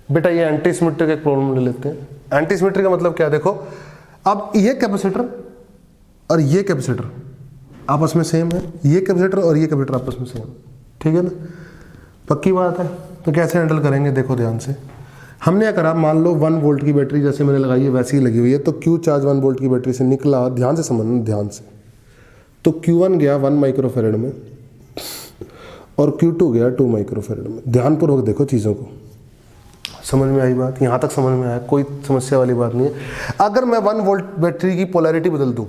बेटा ये anti symmetric एक प्रॉब्लम ले लेते हैं। एंटी सिमेट्रिक का मतलब क्या, देखो अब ये कैपेसिटर और ये कैपेसिटर आपस में सेम है, ये कैपेसिटर और ये कैपेसिटर आपस में सेम, ठीक है ना, पक्की बात है। तो कैसे हैंडल करेंगे, देखो ध्यान से। हमने क्या करा, मान लो 1 वोल्ट की बैटरी जैसे मैंने लगाई है वैसी ही लगी हुई है, तो क्यू चार्ज 1 वोल्ट की बैटरी से निकला, ध्यान से समझना, ध्यान से। तो Q1 गया 1 माइक्रोफेरेड में और Q2 गया 2 माइक्रोफेरेड में। ध्यानपूर्वक देखो चीज़ों को, समझ में आई बात, यहाँ तक समझ में आया, कोई समस्या वाली बात नहीं है। अगर मैं 1 वोल्ट बैटरी की पोलैरिटी बदल दूँ,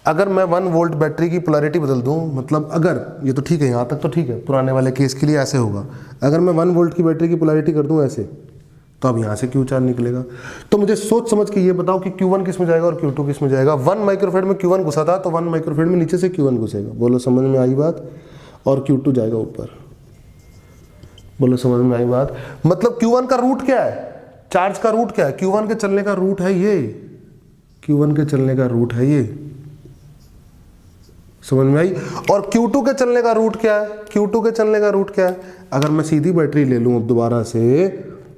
अगर मैं 1 वोल्ट बैटरी की पोलैरिटी बदल दूं, मतलब अगर ये तो ठीक है, यहाँ तक तो ठीक है, पुराने वाले केस के लिए ऐसे होगा। अगर मैं 1 वोल्ट की बैटरी की पोलैरिटी कर दूं ऐसे, तो अब यहाँ से Q चार्ज निकलेगा। तो मुझे सोच समझ के ये बताओ कि Q1 किस में जाएगा और Q2 किस में जाएगा। 1 माइक्रोफेरेड में Q1 घुसा था, तो 1 माइक्रोफेरेड में नीचे से Q1 घुसेगा, बोलो समझ में आई बात, और Q2 जाएगा ऊपर, बोलो समझ में आई बात। मतलब Q1 का रूट क्या है, चार्ज का रूट क्या है, Q1 के चलने का रूट है ये, Q1 के चलने का रूट है ये, समझ में आई। और Q2 के चलने का रूट क्या है, Q2 के चलने का रूट क्या है। अगर मैं सीधी बैटरी ले लूँ अब दोबारा से,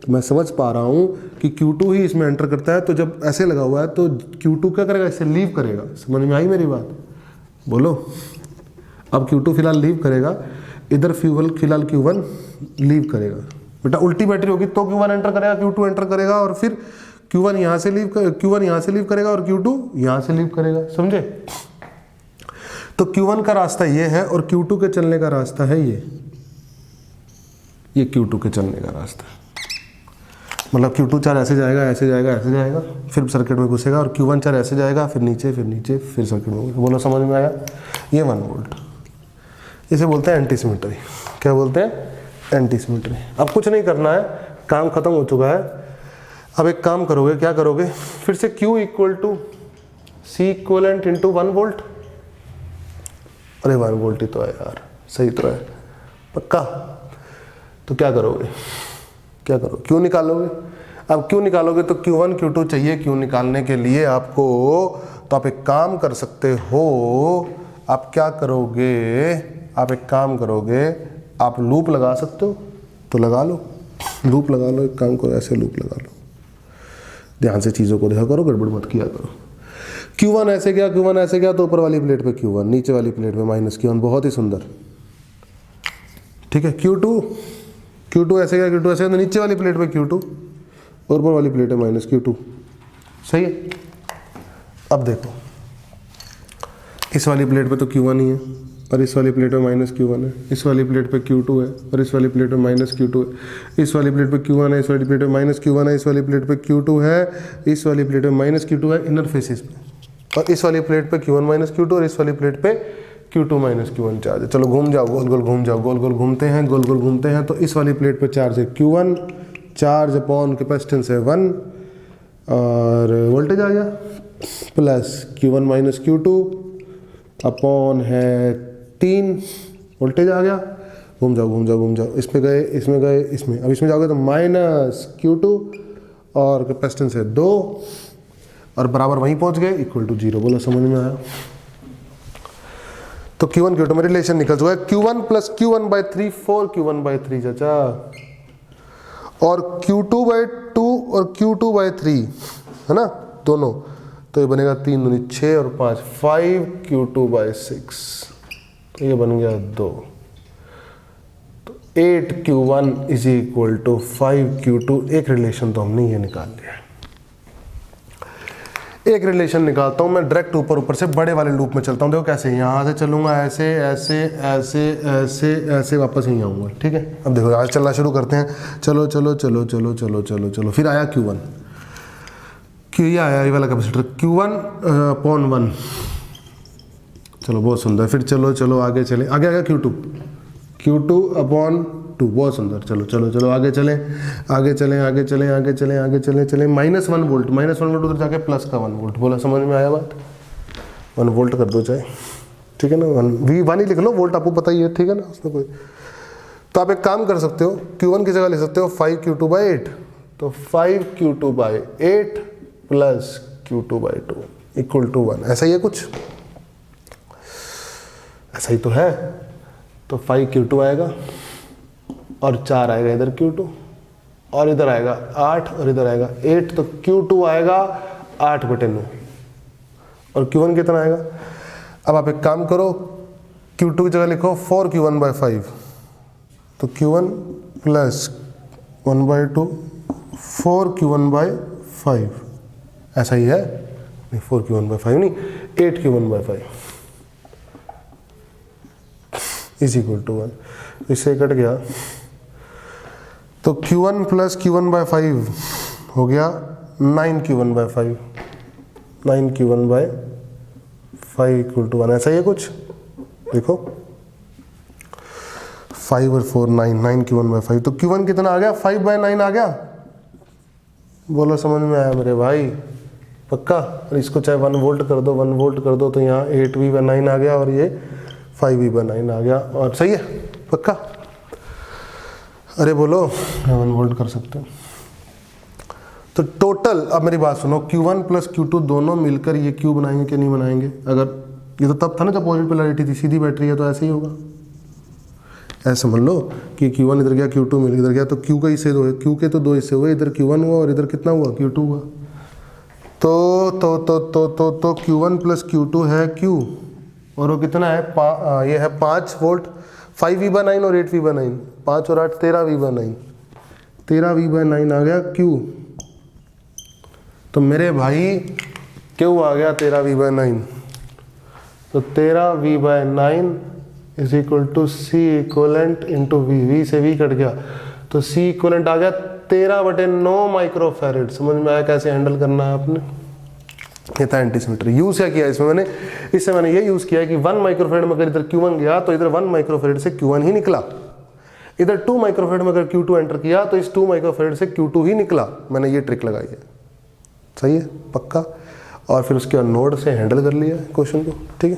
तो मैं समझ पा रहा हूँ कि Q2 ही इसमें एंटर करता है, तो जब ऐसे लगा हुआ है तो Q2 क्या करेगा, इसे लीव करेगा, समझ में आई मेरी बात, बोलो। अब Q2 फिलहाल लीव करेगा, इधर फिलहाल Q1 लीव करेगा। बेटा उल्टी बैटरी होगी तो Q1 एंटर करेगा, Q2 एंटर करेगा, और फिर Q1 यहाँ से लीव करेगा और Q2 यहाँ से लीव करेगा, समझे। तो Q1 का रास्ता ये है और Q2 के चलने का रास्ता है ये Q2 के चलने का रास्ता है। मतलब Q2 चार्ज ऐसे जाएगा, ऐसे जाएगा, ऐसे जाएगा, फिर सर्किट में घुसेगा, और Q1 चार्ज ऐसे जाएगा, फिर नीचे, फिर सर्किट में घुसेगा, बोलो समझ में आया। ये 1 वोल्ट, इसे बोलते हैं एंटी सिमेट्री। क्या बोलते हैं, एंटी सिमेट्री। अब कुछ नहीं करना है, काम खत्म हो चुका है। अब एक काम करोगे, क्या करोगे, फिर से Q equal to C equivalent into 1 volt. अरे 1 वोल्ट ही तो है यार, सही तो है, पक्का। तो क्या करोगे, क्या करो, क्यों निकालोगे। अब क्यों निकालोगे तो Q1 Q2 चाहिए, क्यों निकालने के लिए आपको। तो आप एक काम कर सकते हो, आप क्या करोगे, आप एक काम करोगे, आप लूप लगा सकते हो तो लगा लो, लूप लगा लो, एक काम करो, ऐसे लूप लगा लो। ध्यान से चीज़ों को देखा करो, गड़बड़ मत किया करो। Q1 ऐसे गया, Q1 ऐसे गया, तो ऊपर वाली प्लेट पे Q1, नीचे वाली प्लेट पे माइनस Q1, बहुत ही सुंदर, ठीक है। Q2 ऐसे गया, Q2 ऐसे गया, तो नीचे वाली प्लेट पे Q2 और ऊपर वाली प्लेट है माइनस Q2, सही है। अब देखो इस वाली प्लेट पे तो Q1 ही है, और इस वाली प्लेट पे माइनस Q1 है, इस वाली प्लेट पे Q2 है, और इस वाली प्लेट पे माइनस Q2 है, इस वाली प्लेट पे Q1 है, इस वाली प्लेट पे माइनस Q1 है, इस वाली प्लेट पे Q2 है, इस वाली प्लेट पे माइनस Q2 है इनर फेसिस पे, और इस वाली प्लेट पे Q1 माइनस Q2 और इस वाली प्लेट पे Q2 माइनस Q1 चार्ज है। चलो घूम जाओ, गोल गोल घूम जाओ, गोल गोल घूमते हैं, गोल गोल घूमते हैं। तो इस वाली प्लेट पे चार्ज है Q1, चार्ज अपॉन कैपेसिटेंस है 1, और वोल्टेज आ गया plus Q1 minus Q2 upon है 3, वोल्टेज आ गया। घूम जाओ घूम जाओ घूम जाओ, इसमें गए, इसमें गए, इसमें, अब इसमें जाओगे तो माइनस Q2 और कैपेसिटेंस है 2, और बराबर वहीं पहुंच गए, इक्वल टू 0। बोलो समझ में आया। तो Q1 Q2 में रिलेशन निकल चुका है। Q1 प्लस Q1/3 4 Q1/3 चाचा, और Q2/2 और Q2/3 है ना दोनों, तो ये बनेगा 3 दूनी 6 और 5 5 Q2/6, तो ये बन गया 2। तो 8 Q1 is equal to 5 Q2। एक रिलेशन तो हमने ये निकाल लिया। एक रिलेशन निकालता हूं मैं डायरेक्ट, ऊपर ऊपर से बड़े वाले लूप में चलता हूं। देखो कैसे, यहां से चलूंगा ऐसे ऐसे ऐसे ऐसे ऐसे, वापस यहीं आऊंगा, ठीक है। अब देखो यहाँ से चलना शुरू करते हैं, चलो चलो चलो चलो चलो चलो चलो, फिर आया Q1, ये आया ये वाला कैपेसिटर Q1/1, चलो बहुत सुंदर। फिर चलो चलो आगे चले, आगे आ गया Q2/2, बहुत सुंदर। चलो चलो चलो आगे चलें, आगे चलें, आगे चलें, आगे चलें, आगे चलें, चलें, -1 वोल्ट, -1 वोल्ट उधर जाके प्लस का 1 वोल्ट। बोला समझ में आया बात, 1 वोल्ट कर दो चाहे, ठीक है ना, 1 ही लिख लो, वोल्ट आपको पता ही है, ठीक है ना, उसमें कोई। तो आप एक काम कर सकते हो, Q1 की जगह ले सकते हो 5 Q2/8, तो 5 Q2/8 plus Q2/2 equal to 1। ऐसा ही है कुछ, ऐसा ही तो है। तो 5 Q2 आएगा और 4 आएगा इधर Q2, और इधर आएगा 8 और इधर आएगा 8, तो Q2 आएगा 8/9 और Q1 कितना आएगा। अब आप एक काम करो, Q2 की जगह लिखो 4Q1/5, तो Q1 प्लस 1/2 4Q1/5, ऐसा ही है नहीं, 4Q1/5 नहीं, 8Q1/5 इज इक्वल टू 1। इससे कट गया तो Q1 प्लस Q1/5 हो गया 9Q1/5, 9Q1/5 इक्वल टू 1, ऐसा ही है कुछ। देखो 5 और 4 9, 9Q1/5, तो Q1 कितना आ गया, 5/9 आ गया। बोलो समझ में आया मेरे भाई, पक्का। और इसको चाहे 1 वोल्ट कर दो, 1 वोल्ट कर दो, तो यहाँ 8V/9 आ गया और ये 5V/9 आ गया, और सही है, पक्का। अरे बोलो 1 वोल्ट कर सकते हो। तो टोटल, अब मेरी बात सुनो, Q1 प्लस Q2 दोनों मिलकर ये Q बनाएंगे कि नहीं बनाएंगे। अगर ये तो तब था ना जब पॉजिटिव पोलैरिटी थी, सीधी बैटरी है तो ऐसे ही होगा। ऐसे समझ लो कि Q1 इधर गया, Q2 मिल इधर गया, तो Q का हिस्से दो है, Q के तो 2 हिस्से हुए, इधर Q1 हुआ और इधर कितना हुआ, Q2 हुआ। तो Q1 प्लस Q2 है Q, और वो कितना है, ये है 5 वोल्ट, 5V/9 और 8V/9, 5 और 8 13V/9, 13V/9 आ गया Q। तो मेरे भाई Q आ गया 13V/9, तो 13V/9 is equal to C equivalent into V, V से V कट गया, तो C इक्वलेंट आ गया 13/9 माइक्रोफैरेड। समझ में आया कैसे हैंडल करना है आपने। ये था एंटीसिमेट्री। यूज क्या किया इसमें मैंने, इससे मैंने ये यूज किया कि 1 माइक्रोफैरेड में अगर इधर Q1 गया तो इधर 1 माइक्रोफैरेड से Q1 ही निकला, इधर 2 माइक्रोफैरेड में अगर Q2 एंटर किया तो इस 2 माइक्रोफैरेड से Q2 ही निकला। मैंने ये ट्रिक लगाई है, सही है, पक्का। और फिर उसके बाद नोड से हैंडल कर लिया क्वेश्चन को, ठीक है।